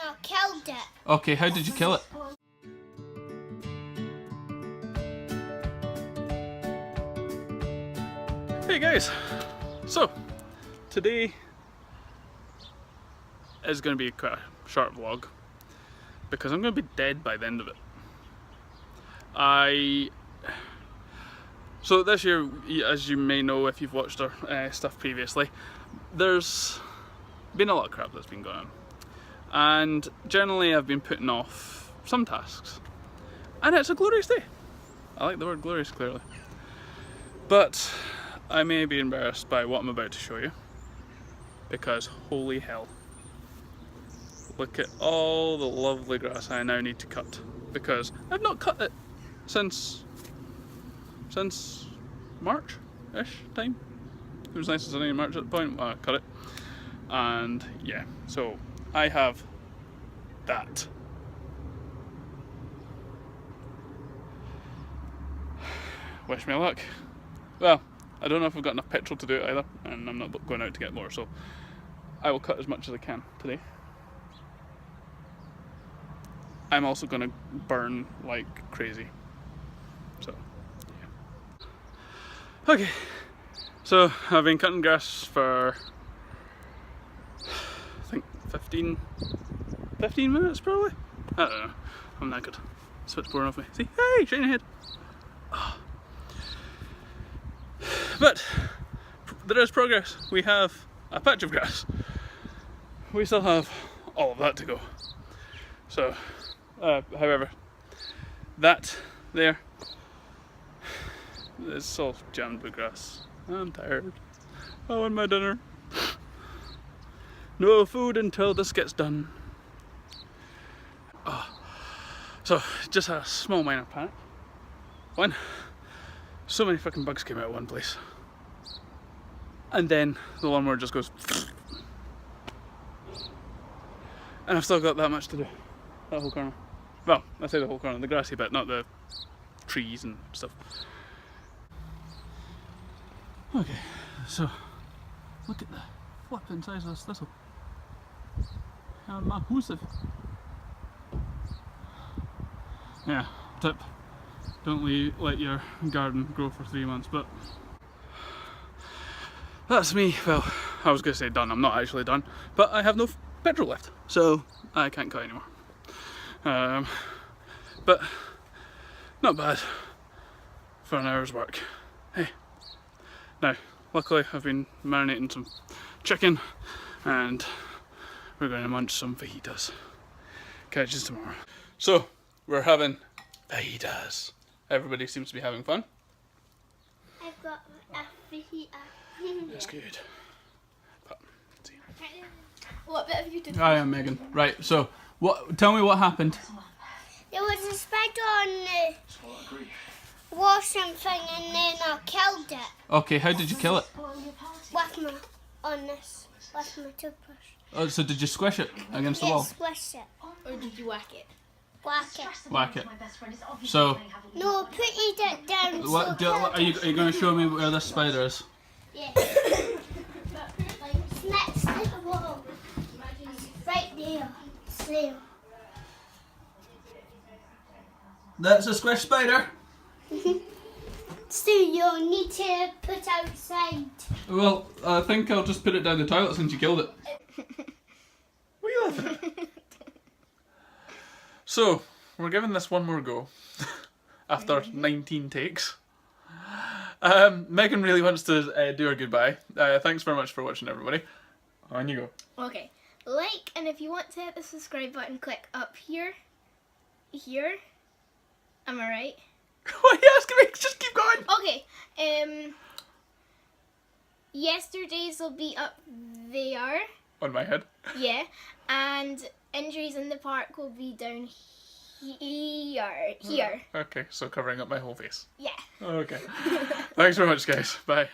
I killed it. Okay, how did you kill it? Hey guys, so today is going to be quite a short vlog because I'm going to be dead by the end of it. So this year, as you may know if you've watched our stuff previously, there's been a lot of crap that's been going on, and generally I've been putting off some tasks, and it's a glorious day. I like the word glorious, clearly, but I may be embarrassed by what I'm about to show you, because holy hell, look at all the lovely grass I now need to cut, because I've not cut it since March-ish time. It was nice and sunny in March at the point when I cut it, and yeah, so I have that. Wish me luck. Well, I don't know if I've got enough petrol to do it either, and I'm not going out to get more, so I will cut as much as I can today. I'm also going to burn like crazy, so yeah. Okay, so I've been cutting grass for I think 15 minutes probably? I don't know, I'm not good. Switchboard off me. See? Hey, shine your head. Oh. But there is progress. We have a patch of grass. We still have all of that to go. So, however, that there is all jammed with grass. I'm tired. I want my dinner. No food until this gets done. Oh. So, just a small minor panic. One, so many fucking bugs came out of one place. And then the lawnmower just goes. And I've still got that much to do. That whole corner. Well, I say the whole corner, the grassy bit, not the trees and stuff. Okay, so look at the flipping size of this thistle. Massive. Yeah, tip. Don't let your garden grow for 3 months, but that's me. Well, I was going to say done, I'm not actually done, but I have no petrol left, so I can't cut anymore. But not bad for an hour's work. Hey, now luckily I've been marinating some chicken and we're going to munch some fajitas. Catch us tomorrow. So we're having fajitas. Everybody seems to be having fun. I've got a fajita. That's good. But, see. What bit have you done? I am Megan. Right, so tell me what happened. There was a spider on the washing thing and then I killed it. Okay, how did you kill it? With my toothbrush. Oh, so did you squish it against the Yeah, wall? squish it. Or did you whack it? Whack it. Whack it. So, No, put it down. what, are you going to show me where this spider is? Yeah. It's next to the wall. Right there. It's there. That's a squish spider. So you'll need to put outside. Well, I think I'll just put it down the toilet since you killed it. Where are you laughing at? So, we're giving this one more go after 19 takes. Megan really wants to do her goodbye. Thanks very much for watching, everybody. On you go. Okay. Like, and if you want to hit the subscribe button, click up here. Here. Am I right? Why are you asking me? Just keep going. Okay. Yesterday's will be up there. On my head. Yeah. And Injuries in the Park will be down here. Here. Okay, so covering up my whole face. Yeah. Okay. Thanks very much, guys. Bye.